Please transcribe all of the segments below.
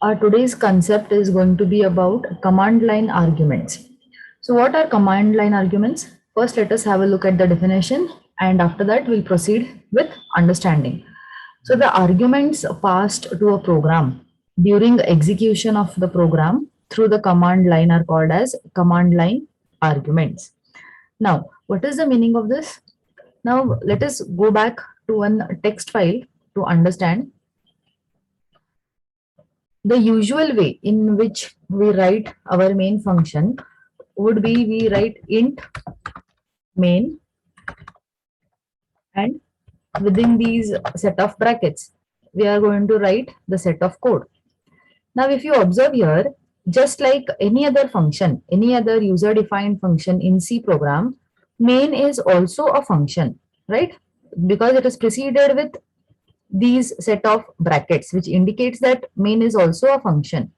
Our today's concept is going to be about command line arguments. So, what are command line arguments? First, let us have a look at the definition, and after that, we'll proceed with understanding. So, the arguments passed to a program during execution of the program through the command line are called as command line arguments. Now, what is the meaning of this? Now, let us go back to one text file to understand the usual way in which we write our main function would be we write int main and within these set of brackets we are going to write the set of code. Now if you observe here, just like any other function, any other user defined function in C program, main is also a function, right? Because it is preceded with these set of brackets which indicates that main is also a function.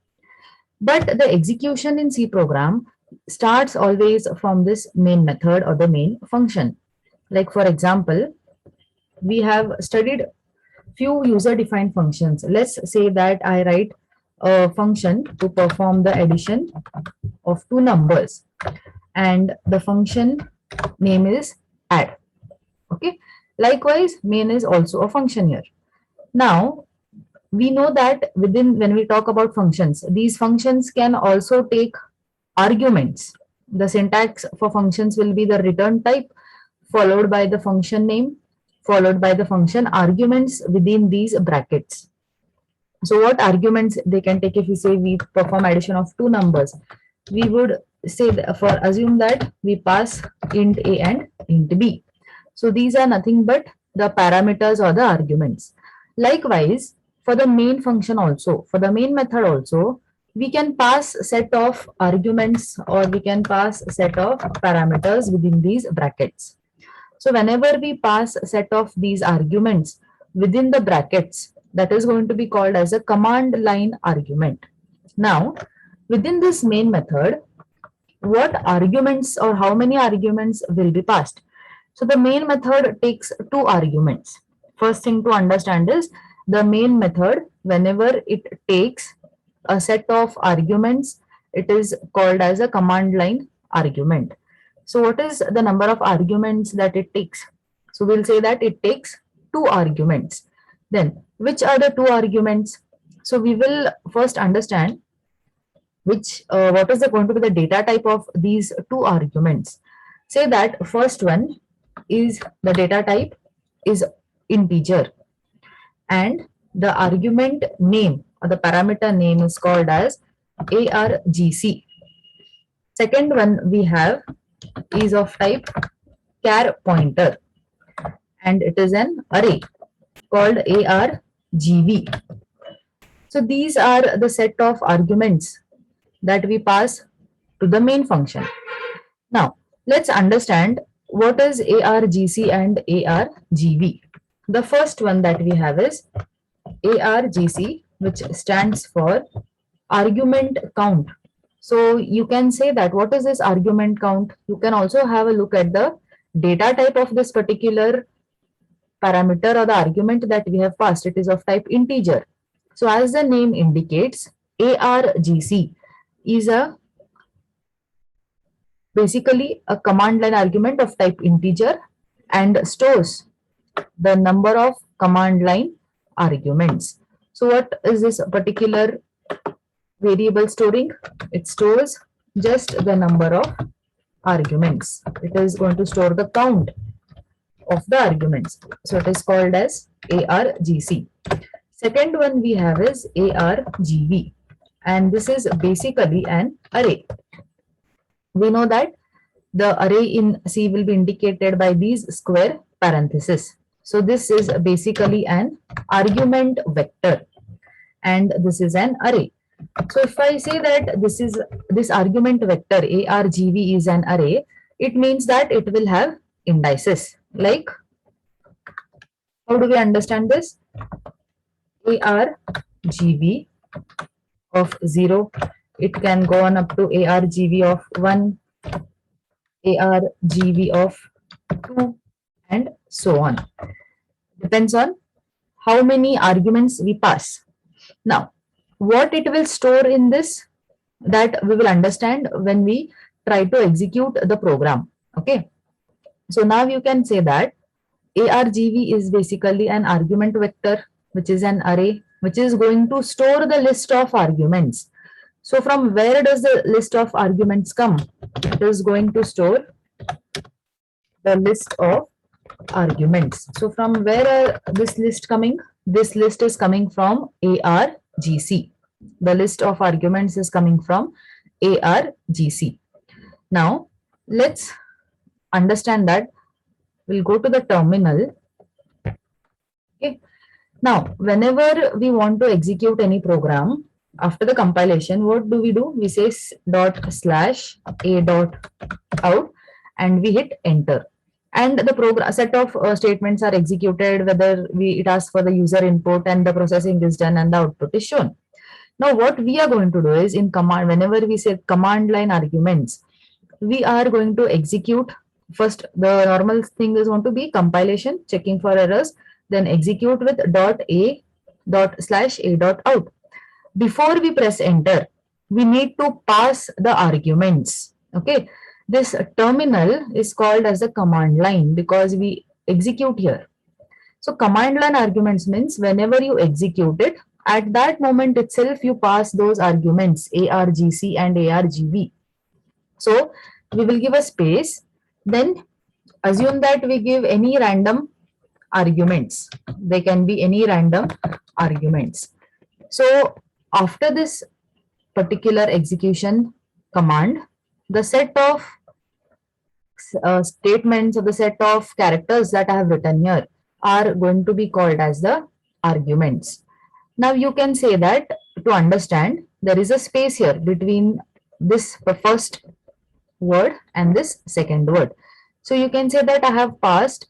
But the execution in C program starts always from this main method or the main function. Like for example, we have studied few user defined functions. Let's say that I write a function to perform the addition of two numbers and the function name is add. Okay. Likewise, main is also a function here. Now, we know that within when we talk about functions, these functions can also take arguments. The syntax for functions will be the return type followed by the function name followed by the function arguments within these brackets. So what arguments they can take? If we say we perform addition of two numbers, we would say for assume that we pass int a and int b. So these are nothing but the parameters or the arguments. Likewise, for the main function also, for the main method also, we can pass set of arguments or we can pass set of parameters within these brackets. So whenever we pass a set of these arguments within the brackets, that is going to be called as a command line argument. Now, within this main method, what arguments or how many arguments will be passed? So the main method takes two arguments. First thing to understand is the main method, whenever it takes a set of arguments, it is called as a command line argument. So what is the number of arguments that it takes? So we'll say that it takes two arguments. Then which are the two arguments? So we will first understand which what is going to be the data type of these two arguments. Say that first one is the data type is integer and the argument name or the parameter name is called as argc. Second one we have is of type char pointer and it is an array called argv. So these are the set of arguments that we pass to the main function. Now let's understand what is argc and argv. The first one that we have is argc, which stands for argument count. So you can say that what is this argument count? You can also have a look at the data type of this particular parameter or the argument that we have passed. It is of type integer. So as the name indicates, argc is a basically a command line argument of type integer and stores the number of command line arguments. So what is this particular variable storing? It stores just the number of arguments. It is going to store the count of the arguments. So it is called as argc. Second one we have is argv and this is basically an array. We know that the array in C will be indicated by these square parentheses. So this is basically an argument vector and this is an array. So if I say that this argument vector argv is an array, it means that it will have indices. Like, how do we understand this? argv of 0, it can go on up to argv of 1, argv of 2 and so on. Depends on how many arguments we pass. Now, What it will store in this, that we will understand when we try to execute the program. Okay. So now you can say that argv is basically an argument vector, which is an array, which is going to store the list of arguments. So from where does the list of arguments come? It is going to store the list of arguments. So from where this list coming? This list is coming from argc. The list of arguments is coming from argc. Now let's understand that. We'll go to the terminal. Okay. Now, whenever we want to execute any program, after the compilation, what do? We say dot slash a dot out and we hit enter. And the program set of statements are executed, whether it asks for the user input and the processing is done and the output is shown. Now, what we are going to do is in command, whenever we say command line arguments, we are going to execute. First, the normal thing is going to be compilation, checking for errors, then execute with dot a dot slash a dot out. Before we press enter, we need to pass the arguments. Okay. This terminal is called as the command line because we execute here. So command line arguments means whenever you execute it, at that moment itself you pass those arguments argc and argv. So we will give a space, then assume that we give any random arguments. They can be any random arguments. So after this particular execution command, the set of statements or the set of characters that I have written here are going to be called as the arguments. Now you can say that to understand, there is a space here between this first word and this second word. So you can say that I have passed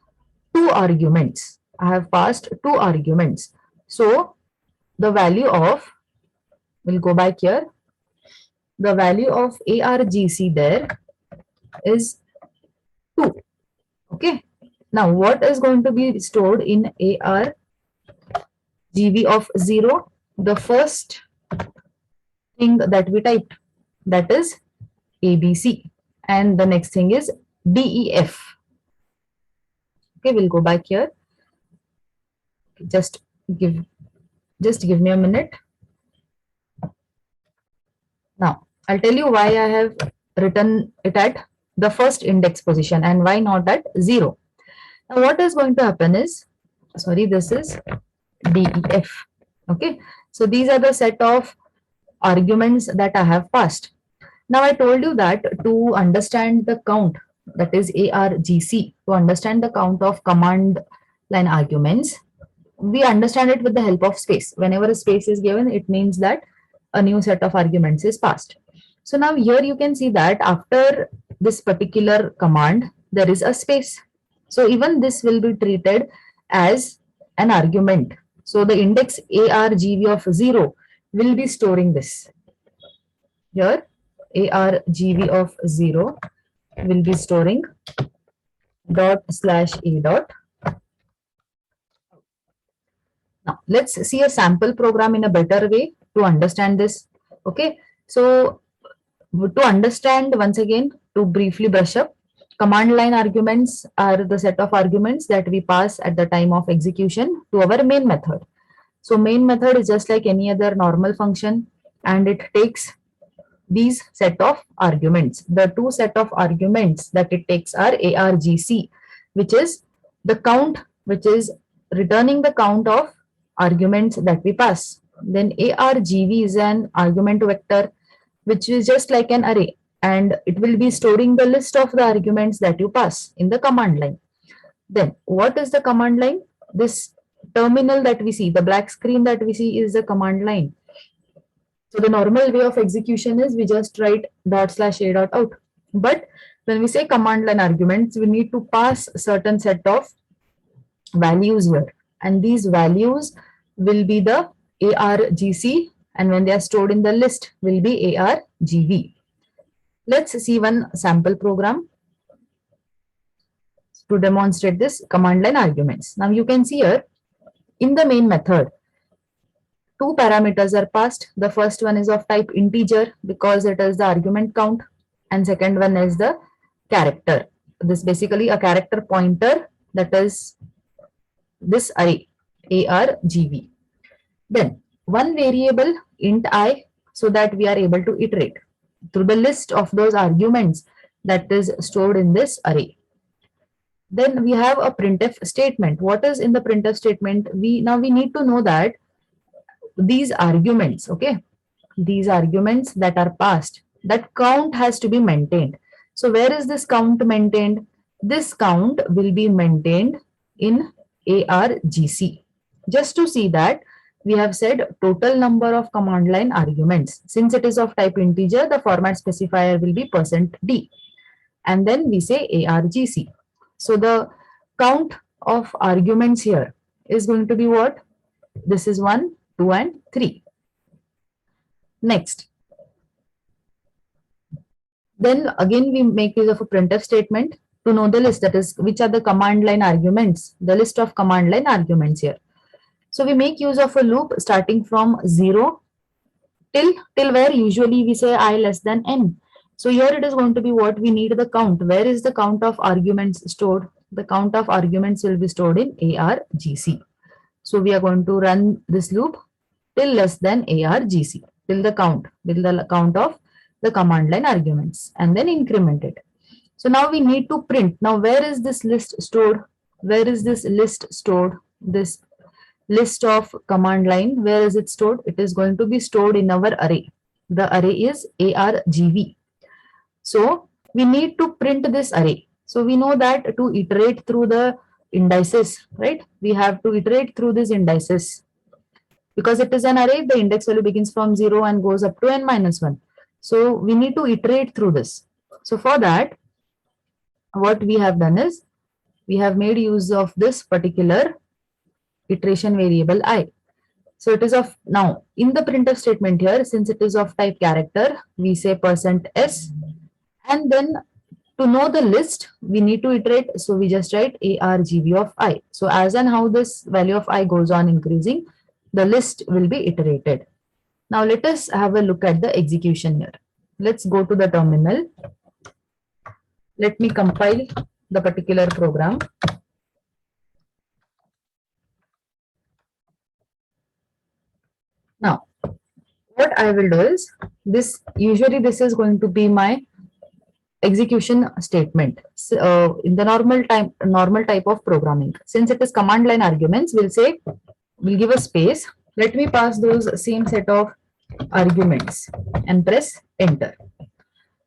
two arguments. I have passed two arguments. So the value of, we'll go back here, the value of argc there is 2. Okay. Now what is going to be stored in argv of 0? The first thing that we typed, that is ABC, and the next thing is DEF. Okay, we'll go back here. Just give me a minute. Now I'll tell you why I have written it at the first index position and why not at 0. Now what is going to happen is, sorry, this is DEF. Okay, so these are the set of arguments that I have passed. Now I told you that to understand the count, that is argc, to understand the count of command line arguments, we understand it with the help of space. Whenever a space is given, it means that a new set of arguments is passed. So now here you can see that after this particular command, there is a space. So even this will be treated as an argument. So the index argv of 0 will be storing this. Here argv of 0 will be storing dot slash a dot. Now let's see a sample program in a better way to understand this. Okay, so to understand, once again, to briefly brush up, command line arguments are the set of arguments that we pass at the time of execution to our main method. So main method is just like any other normal function, and it takes these set of arguments. The two set of arguments that it takes are argc, which is the count, which is returning the count of arguments that we pass. Then argv is an argument vector, which is just like an array, and it will be storing the list of the arguments that you pass in the command line. Then what is the command line? This terminal that we see, the black screen that we see, is the command line. So the normal way of execution is we just write dot slash a dot out. But when we say command line arguments, we need to pass a certain set of values here. And these values will be the argc, and when they are stored in the list will be argv. Let's see one sample program to demonstrate this command line arguments. Now you can see here in the main method, two parameters are passed. The first one is of type integer because it is the argument count, and second one is the character. This basically a character pointer, that is this array argv. Then one variable int I, so that we are able to iterate through the list of those arguments that is stored in this array. Then we have a printf statement. What is in the printf statement? We need to know that these arguments, okay, these arguments that are passed, that count has to be maintained. So where is this count maintained? This count will be maintained in argc. Just to see that, we have said total number of command line arguments. Since it is of type integer, the format specifier will be %d, and then we say argc. So the count of arguments here is going to be what? This is 1, 2, and 3. Next, then again we make use of a printf statement to know the list, that is which are the command line arguments, the list of command line arguments here. So we make use of a loop starting from 0 till where usually we say I less than n. So here it is going to be what? We need the count. Where is the count of arguments stored? The count of arguments will be stored in argc. So we are going to run this loop till less than argc, till the count of the command line arguments, and then increment it. So now we need to print. Now where is this list stored? Where is this list stored? This list of command line, where is it stored? It is going to be stored in our array. The array is argv. So we need to print this array. So we know that to iterate through the indices, right? We have to iterate through these indices. Because it is an array, the index value begins from 0 and goes up to n-1. So we need to iterate through this. So for that, what we have done is, we have made use of this particular iteration variable I. So it is of, now in the printf statement here, since it is of type character, we say %s, and then to know the list, we need to iterate. So we just write argv of I. So as and how this value of I goes on increasing, the list will be iterated. Now let us have a look at the execution here. Let's go to the terminal. Let me compile the particular program. Now, what I will do is, this usually this is going to be my execution statement. So, in the normal type of programming, since it is command line arguments, we'll give a space. Let me pass those same set of arguments and press enter.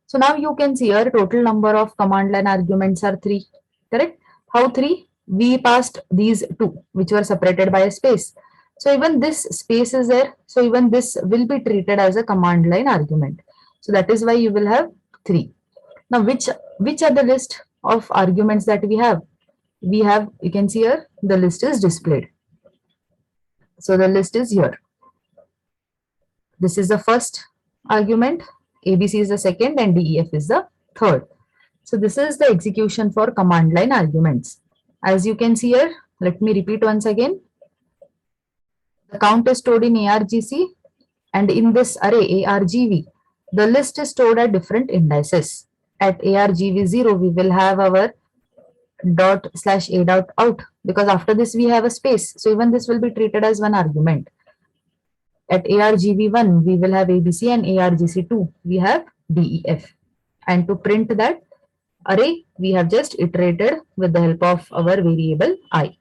So now you can see here total number of command line arguments are 3. Correct? How 3? We passed these 2 which were separated by a space. So even this space is there. So even this will be treated as a command line argument. So that is why you will have 3. Now which are the list of arguments that we have? We have, you can see here, the list is displayed. So the list is here. This is the first argument, ABC is the second, and DEF is the third. So this is the execution for command line arguments. As you can see here, let me repeat once again. The count is stored in argc, and in this array argv, the list is stored at different indices. At argv0, we will have our ./a.out, because after this we have a space. So even this will be treated as one argument. At argv1, we will have ABC, and argc2, we have DEF. And to print that array, we have just iterated with the help of our variable I.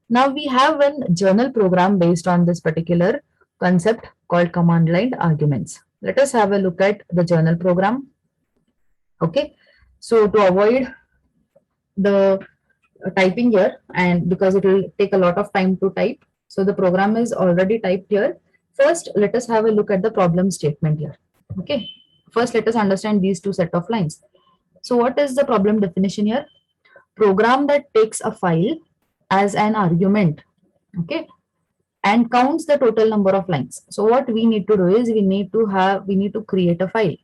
Now we have one journal program based on this particular concept called command line arguments. Let us have a look at the journal program. Okay, so to avoid the typing here, and because it will take a lot of time to type, so the program is already typed here. First, let us have a look at the problem statement here. Okay, first let us understand these two set of lines. So what is the problem definition here? Program that takes a file as an argument, okay, and counts the total number of lines. So what we need to do is, we need to create a file,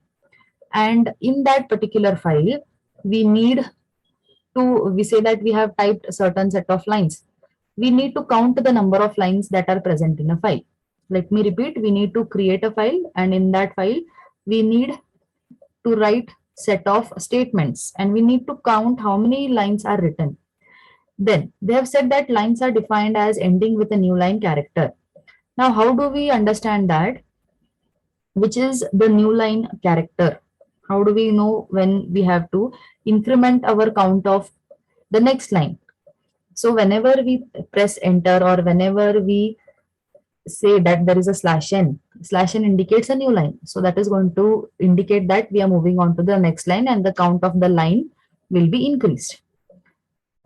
and in that particular file, we say that we have typed a certain set of lines. We need to count the number of lines that are present in a file. Let me repeat, we need to create a file, and in that file we need to write set of statements, and we need to count how many lines are written. Then they have said that lines are defined as ending with a new line character. Now how do we understand that which is the new line character? How do we know when we have to increment our count of the next line? So whenever we press enter, or whenever we say that there is a slash n indicates a new line. So that is going to indicate that we are moving on to the next line, and the count of the line will be increased.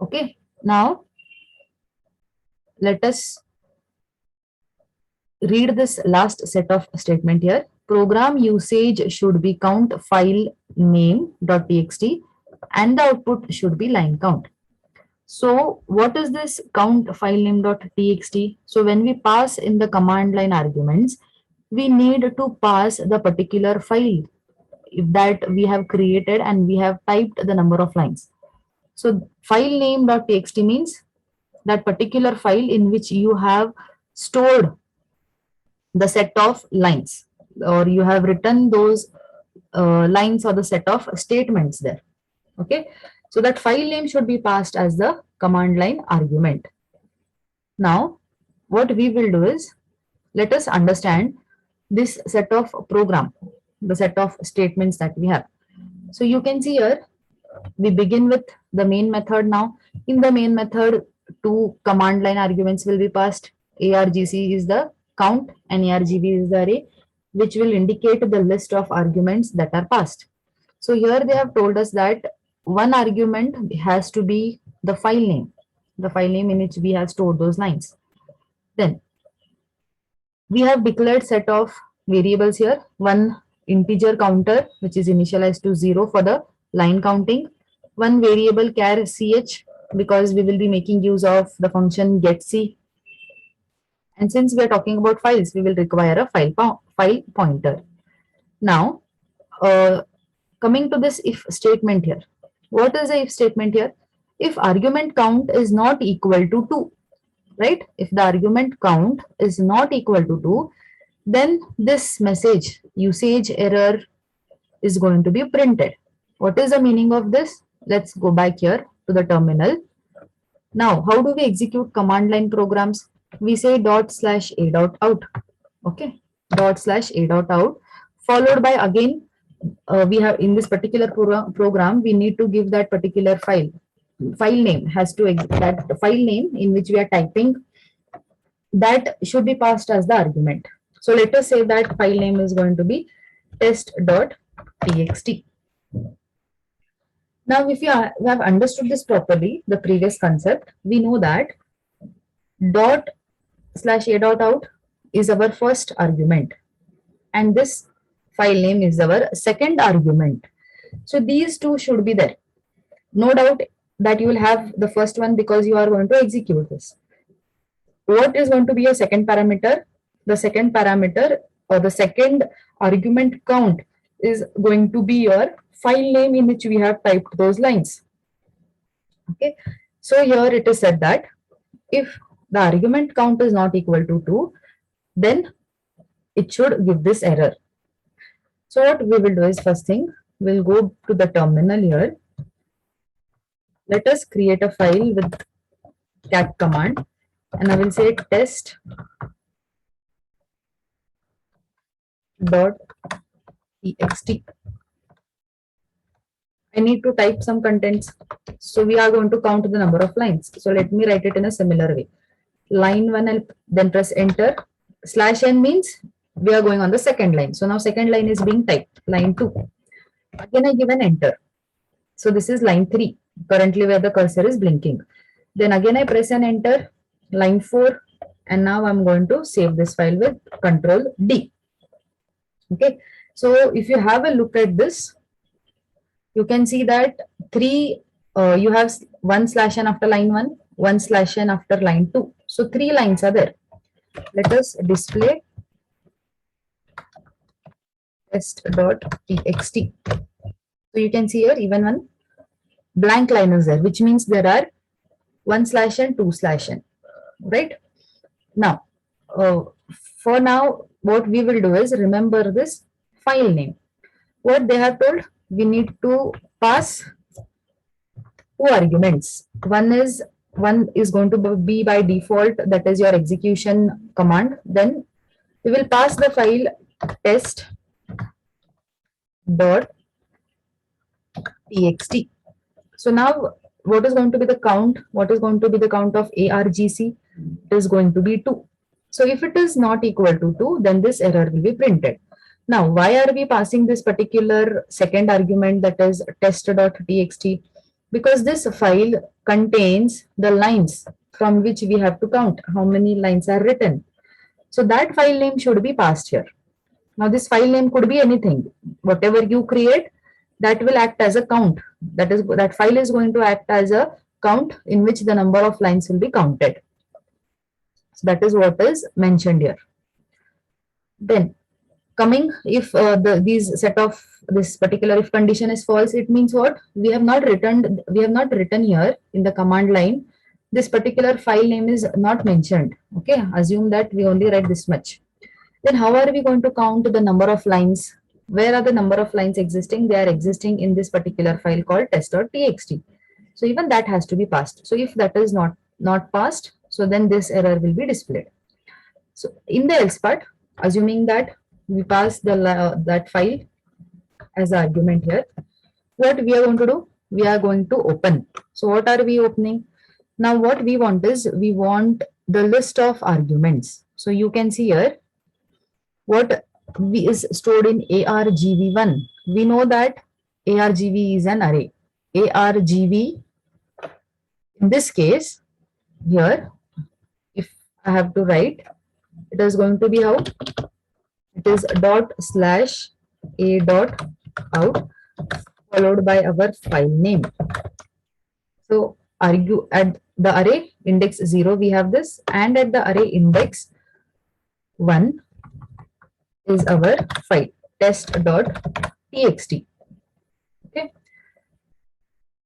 Okay. Now let us read this last set of statement here. Program usage should be count file name .txt, and the output should be line count. So what is this count file name .txt? So when we pass in the command line arguments, we need to pass the particular file that we have created, and we have typed the number of lines. So file name .txt means that particular file in which you have stored the set of lines, or you have written those lines or the set of statements there. Okay, so that file name should be passed as the command line argument. Now what we will do is, let us understand this set of program, the set of statements that we have. So you can see here we begin with the main method. Now in the main method, two command line arguments will be passed. Argc is the count and argv is the array, which will indicate the list of arguments that are passed. So here they have told us that one argument has to be the file name in which we have stored those lines. Then we have declared set of variables here. One integer counter, which is initialized to 0 for the line counting. One variable char ch, because we will be making use of the function getC. And since we are talking about files, we will require a file pointer. Now, coming to this if statement here. What is the if statement here? If argument count is not equal to 2, right? If the argument count is not equal to 2, then this message usage error is going to be printed. What is the meaning of this? Let's go back here to the terminal. Now, how do we execute command line programs? We say ./a.out. Okay, ./a.out, followed by again, we have in this particular program, we need to give that particular file name has to that file name in which we are typing, that should be passed as the argument. So let us say that file name is going to be test.txt. Now, if you have understood this properly, the previous concept, we know that ./a.out is our first argument, and this file name is our second argument. So these two should be there. No doubt that you will have the first one because you are going to execute this. What is going to be a second parameter? The second parameter or the second argument count is going to be your file name in which we have typed those lines. Okay, so here it is said that if the argument count is not equal to 2, then it should give this error. So what we will do is, first thing, we'll go to the terminal here. Let us create a file with cat command, and I will say test.txt. I need to type some contents. So we are going to count the number of lines. So let me write it in a similar way. Line 1 and then press enter. /n means we are going on the second line. So now second line is being typed. Line 2. Again I give an enter. So this is line 3, currently where the cursor is blinking. Then again I press an enter. Line 4. And now I'm going to save this file with Control D. Okay. So if you have a look at this, you can see that you have one /n after line 1, one /n after line 2. So 3 lines are there. Let us display test.txt. So you can see here even one blank line is there, which means there are one /n, two /n, right? Now, uh, for now, what we will do is remember this file name. What they have told, we need to pass two arguments. One is going to be by default, that is your execution command. Then we will pass the file test dot txt. So now what is going to be the count? What is going to be the count of argc? It is going to be 2. So if it is not equal to 2, then this error will be printed. Now, why are we passing this particular second argument, that is test.txt? Because this file contains the lines from which we have to count how many lines are written. So that file name should be passed here. Now this file name could be anything. Whatever you create, that will act as a count. That file is going to act as a count in which the number of lines will be counted. So that is what is mentioned here. Then coming, if this particular if condition is false, it means what? We have not written here in the command line. This particular file name is not mentioned. Okay, assume that we only write this much. Then how are we going to count the number of lines? Where are the number of lines existing? They are existing in this particular file called test.txt. So even that has to be passed. So if that is not passed, so then this error will be displayed. So in the else part, assuming that we pass that file as an argument here, what we are going to do? We are going to open. So what are we opening? Now what we want is, we want the list of arguments. So you can see here what is stored in argv1. We know that argv is an array. Argv, in this case, here, if I have to write, it is going to be how? It is ./a.out followed by our file name. So argue at the array index 0, we have this, and at the array index 1 is our file test.txt. Okay.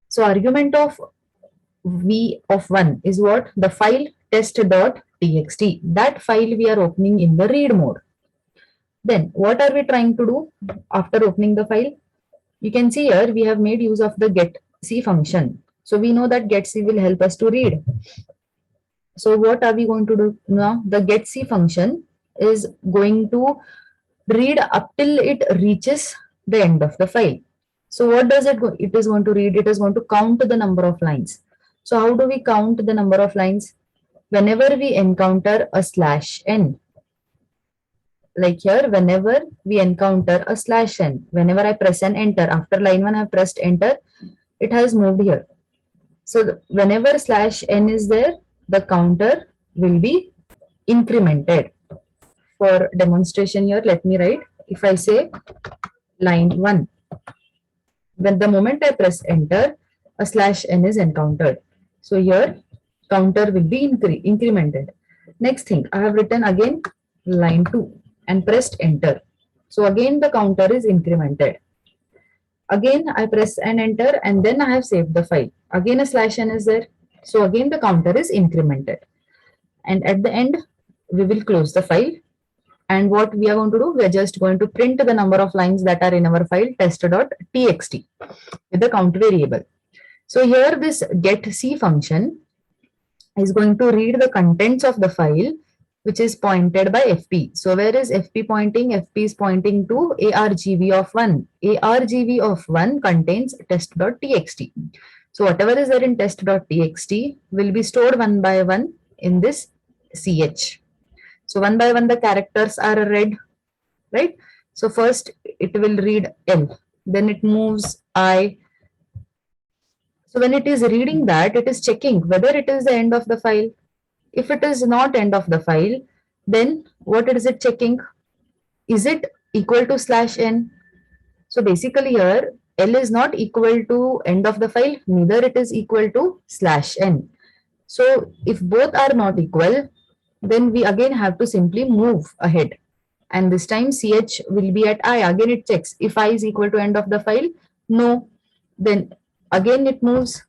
So argument of v of 1 is what? The file test.txt. That file we are opening in the read mode. Then what are we trying to do after opening the file? You can see here we have made use of the getC function. So we know that getC will help us to read. So what are we going to do now? The getC function is going to read up till it reaches the end of the file. So what does it go? It is going to read, it is going to count the number of lines. So how do we count the number of lines? Whenever we encounter a /n, like here, whenever we encounter a /n, whenever I press an enter, after line 1 I have pressed enter, it has moved here. So whenever /n is there, the counter will be incremented. For demonstration here, let me write. If I say line 1, when the moment I press enter, a /n is encountered. So here counter will be incremented. Next thing, I have written again line 2 and pressed enter. So again the counter is incremented. Again I press and enter, and then I have saved the file. Again a /n is there. So again the counter is incremented. And at the end, we will close the file. And what we are going to do, we are just going to print the number of lines that are in our file test.txt with the count variable. So here this getC function is going to read the contents of the file, which is pointed by fp. So where is fp pointing? Fp is pointing to argv of 1. Argv of 1 contains test.txt. So whatever is there in test.txt will be stored one by one in this ch. So one by one the characters are read, right? So first it will read L, then it moves I. So when it is reading that, it is checking whether it is the end of the file. If it is not end of the file, then what is it checking? Is it equal to /n? So basically here, L is not equal to end of the file, neither it is equal to /n. So if both are not equal, then we again have to simply move ahead. And this time ch will be at I. Again it checks. If I is equal to end of the file, no. Then again it moves.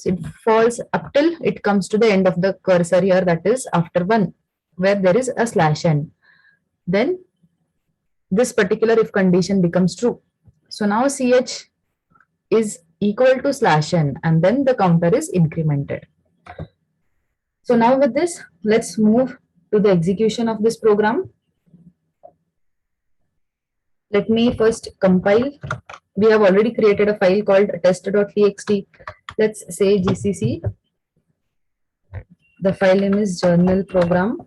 It falls up till it comes to the end of the cursor here, that is after 1. where there is a slash n, then this particular if condition becomes true. So now ch is equal to slash n and then the counter is incremented. So now with this, let's move to the execution of this program. Let me first compile. We have already created a file called test.txt. Let's say gcc. The file name is journal program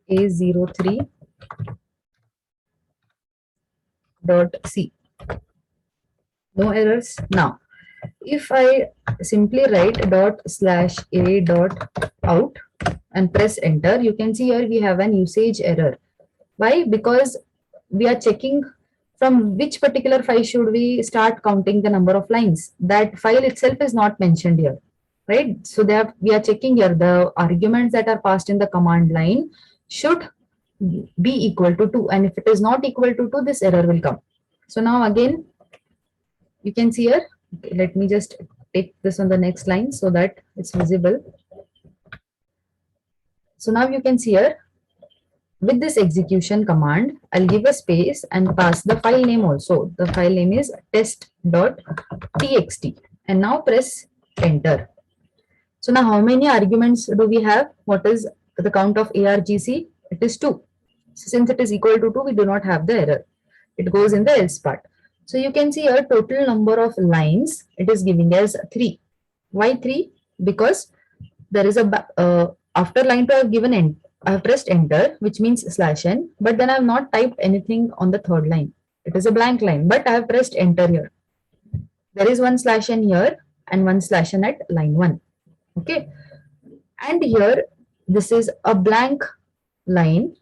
a03.c. No errors. Now, if I simply write dot slash a dot out and press enter, you can see here we have an usage error. Why? Because we are checking from which particular file should we start counting the number of lines. That file itself is not mentioned here, right? So we are checking here the arguments that are passed in the command line should be equal to 2, and if it is not equal to 2, this error will come. So now again, you can see here, okay, let me just take this on the next line so that it's visible. So now you can see here, with this execution command, I'll give a space and pass the file name also. The file name is test.txt and now press enter. So now how many arguments do we have? What is the count of argc? It is 2. So since it is equal to 2, we do not have the error. It goes in the else part. So you can see here total number of lines, it is giving as 3. Why 3? Because there is after line 2 I have given I have pressed enter, which means slash n, but then I have not typed anything on the third line. It is a blank line, but I have pressed enter here. There is one slash n here and one slash n at line 1. Okay. And here, this is a blank line,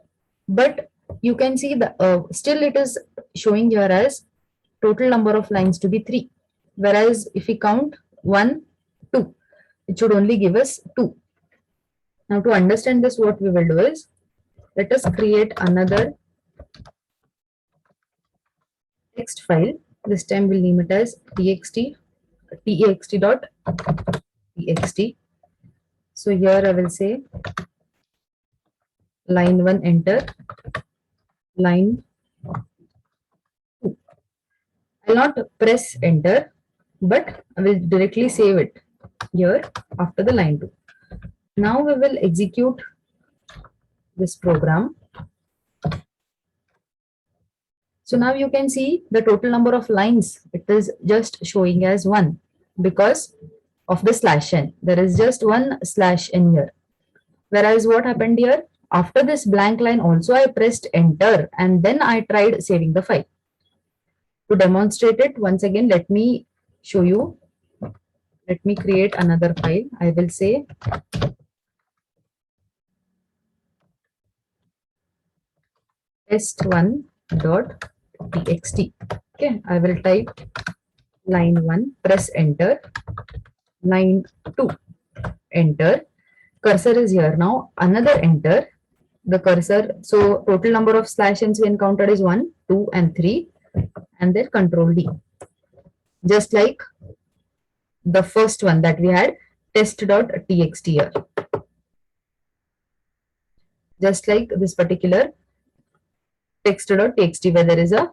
but you can see the still it is showing here as total number of lines to be 3. Whereas if we count 1, 2, it should only give us 2. Now to understand this, what we will do is, let us create another text file. This time we'll name it as text.txt. So here I will say line 1 enter, line 2. I will not press enter, but I will directly save it here after the line 2. Now we will execute this program. So now you can see the total number of lines, it is just showing as 1 because of the slash n. There is just one slash n here. Whereas what happened here, after this blank line also I pressed enter and then I tried saving the file. To demonstrate it once again, let me show you. Let me create another file. I will say test1.txt. Okay, I will type line 1, press enter, line 2, enter. Cursor is here now, another enter. The cursor, so total number of slash n's we encountered is 1, 2, and 3, and then control D. Just like the first one that we had, test.txt here. Just like this particular text.txt where there is a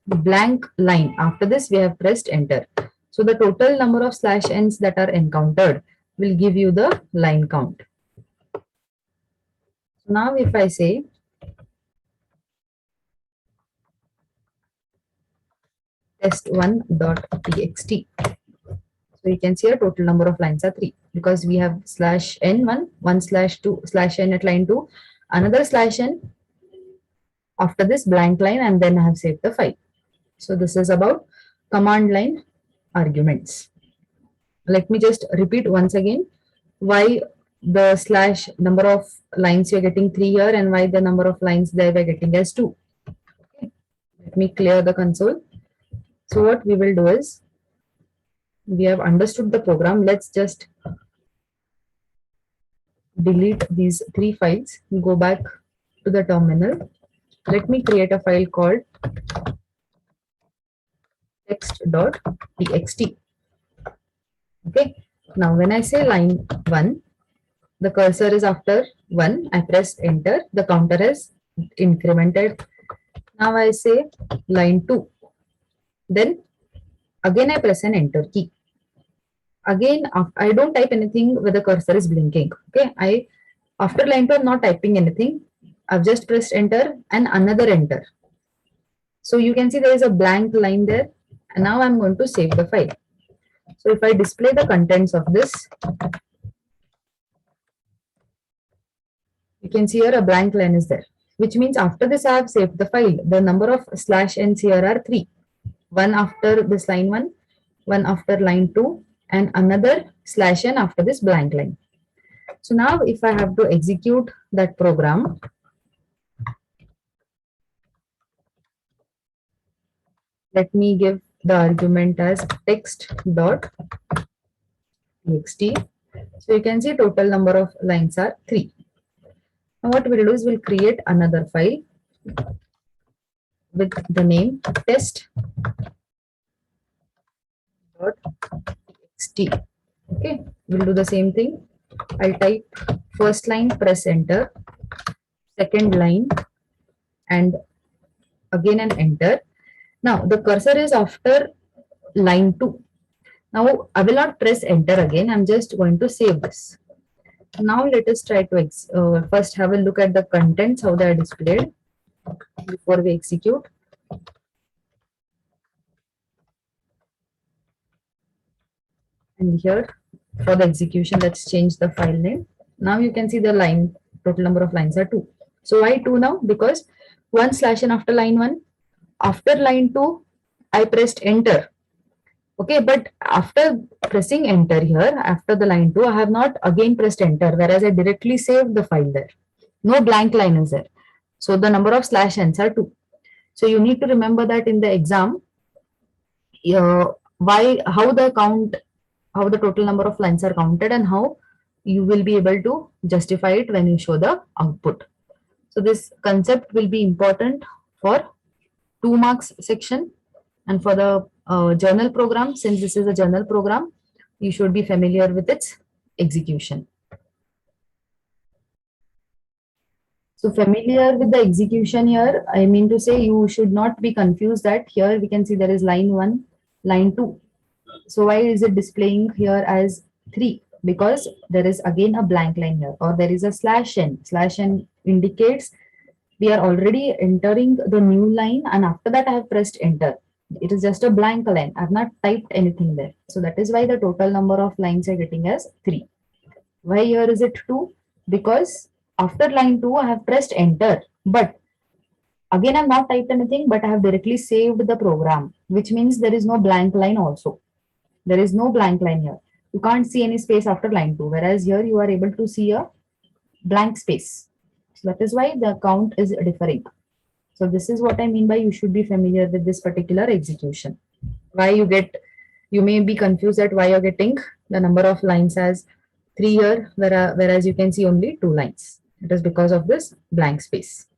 blank line. After this, we have pressed enter. So the total number of slash n's that are encountered will give you the line count. So now if I say test1.txt, so you can see a total number of lines are 3 because we have slash n1, 1 slash 2, slash n at line 2, another slash n after this blank line, and then I have saved the file. So this is about command line arguments. Let me just repeat once again why the slash number of lines you're getting 3 here and why the number of lines there we're getting as 2. Okay. Let me clear the console. So what we will do is, we have understood the program. Let's just delete these 3 files. Go back to the terminal. Let me create a file called text.txt. Okay. Now when I say line 1, the cursor is after 1. I pressed enter. The counter has incremented. Now I say line 2. Then again I press an enter key. Again, I don't type anything where the cursor is blinking. Okay, after line 2, I'm not typing anything. I've just pressed enter and another enter. So you can see there is a blank line there. And now I'm going to save the file. So if I display the contents of this, you can see here a blank line is there, which means after this I have saved the file. The number of slash n's here are 3. One after this line 1, one after line 2, and another slash n after this blank line. So now if I have to execute that program, let me give the argument as text.txt. So you can see total number of lines are 3. Now what we'll do is we'll create another file with the name test.txt. Okay, we'll do the same thing. I'll type first line, press enter, second line, and again an enter. Now the cursor is after line 2. Now I will not press enter again. I'm just going to save this. Now let us try to first have a look at the contents, how they are displayed before we execute. And here for the execution, let's change the file name. Now you can see the line, total number of lines are 2. So why 2 now? Because 1 slash n after line 1. After line 2, I pressed enter. Okay, but after pressing enter here, after the line 2, I have not again pressed enter, whereas I directly saved the file there. No blank line is there. So the number of slash n's are 2. So you need to remember that in the exam, how the total number of lines are counted and how you will be able to justify it when you show the output. So this concept will be important for 2 marks section, and for the journal program, since this is a journal program, you should be familiar with its execution. So familiar with the execution here, I mean to say you should not be confused that here we can see there is line 1, line 2. So why is it displaying here as 3? Because there is again a blank line here, or there is a slash n. Slash n indicates we are already entering the new line, and after that I have pressed enter. It is just a blank line. I have not typed anything there. So that is why the total number of lines are getting as 3. Why here is it 2? Because after line 2, I have pressed enter. But again, I have not typed anything, but I have directly saved the program, which means there is no blank line also. There is no blank line here. You can't see any space after line 2, whereas here you are able to see a blank space. So that is why the count is differing. So this is what I mean by you should be familiar with this particular execution. Why you may be confused at why you're getting the number of lines as 3 here, whereas you can see only 2 lines. It is because of this blank space.